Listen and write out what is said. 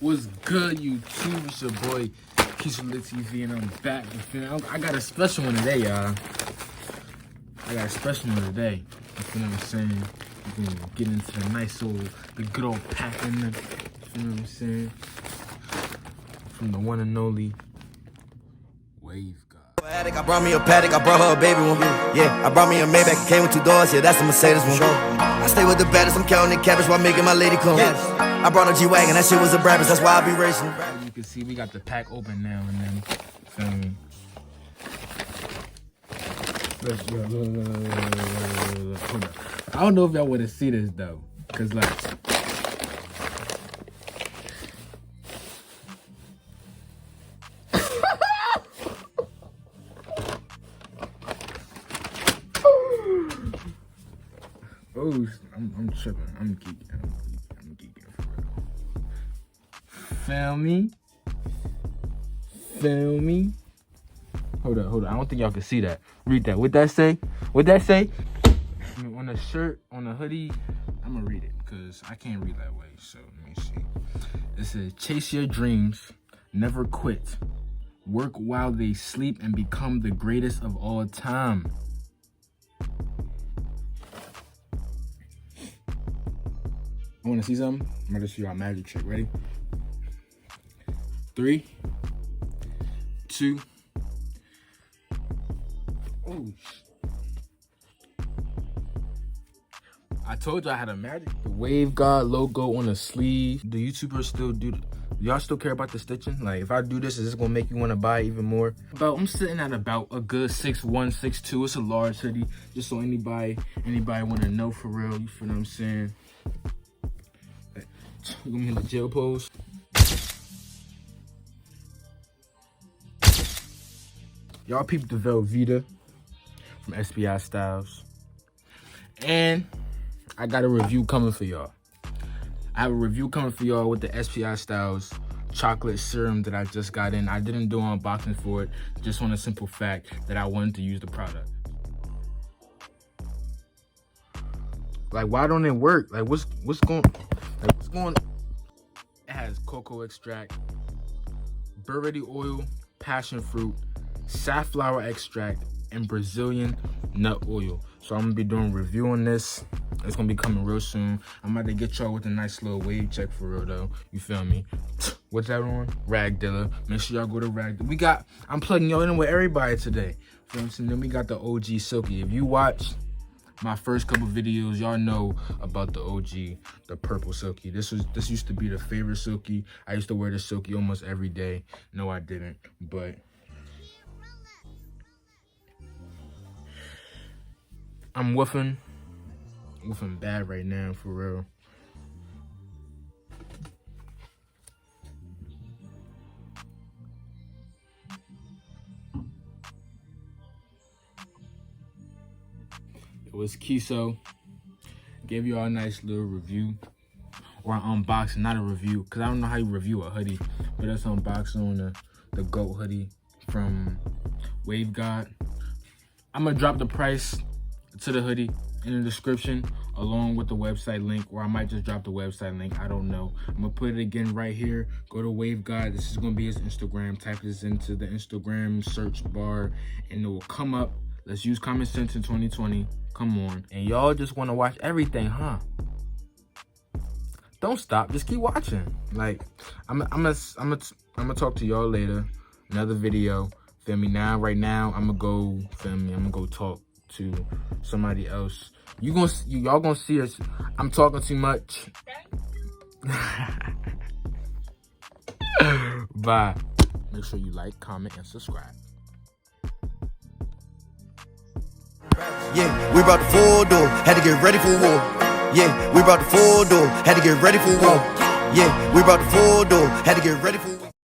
What's good, YouTube? It's your boy Keisha Lit TV, and I'm back. I got a special one today, y'all. I got a special one today. You know what I'm saying? We're gonna get into the nice old, the good old packing. You know what I'm saying? From the one and only Wave God. I brought me a paddock, I brought her a baby one. Yeah, I brought me a Maybach, it came with 2 doors. Yeah, that's a Mercedes one. I stay with the baddest, I'm counting the cabbage while making my lady come. I brought a G-Wagon, that shit was a Brabus, that's why I be racing. As you can see, we got the pack open now, and then hold up. I don't know if y'all want to see this though, cause like. Oh, I'm tripping. I'm geeking. I'm geeking for real. Feel me? Hold up. I don't think y'all can see that. Read that. What'd that say? On the shirt, on the hoodie, I'm gonna read it because I can't read that way. So let me see. It says, chase your dreams, never quit. Work while they sleep and become the greatest of all time. I want to see something. I'm going to show you our magic trick. Ready? 3, 2. Oh. I told you I had a magic. The Wave God logo on the sleeve. Do YouTubers still do? Y'all still care about the stitching? Like, if I do this, is this gonna make you want to buy even more? I'm sitting at about a good 6'1", 6'2". It's a large hoodie, just so anybody want to know for real. You feel what I'm saying? We're gonna be in the jail pose. Y'all peep the Velveeta from SPI Styles. And I got a review coming for y'all. I have a review coming for y'all with the SPI Styles chocolate serum that I just got in. I didn't do an unboxing for it, just on a simple fact that I wanted to use the product. Like, why don't it work? Like, what's going on? It has cocoa extract, burrity oil, passion fruit, safflower extract, and Brazilian nut oil. So I'm gonna be doing a review on this. It's gonna be coming real soon. I'm about to get y'all with a nice little wave check for real though. You feel me? What's that on? Rag Dealer. Make sure y'all go to Rag Dealer. I'm plugging y'all in with everybody today. Feel what I'm saying? Then we got the OG Silky. If you watch my first couple videos, y'all know about the OG, the purple Silky. This used to be the favorite Silky. I used to wear this Silky almost every day. No, I didn't, but I'm woofing bad right now, for real. It was Kiso. Gave y'all a nice little review, or an unboxing, not a review, because I don't know how you review a hoodie, but that's an unboxing on the GOAT hoodie from Wave God. I'm gonna drop the price to the hoodie in the description along with the website link, or I might just drop the website link. I don't know. I'm gonna put it again right here. Go to Wave God. This is gonna be his Instagram. Type this into the Instagram search bar and it will come up. Let's use common sense in 2020. Come on. And y'all just want to watch everything, huh? Don't stop. Just keep watching. Like, I'm gonna talk to y'all later. Another video. Feel me? Right now, I'm gonna go. Feel me? I'm gonna go talk to somebody else. Y'all gonna see us. I'm talking too much. Bye. Make sure you like, comment, and subscribe. Yeah, we brought the 4 door, had to get ready for war. Yeah, we brought the 4 door, had to get ready for war. Yeah, we brought the 4 door, had to get ready for war.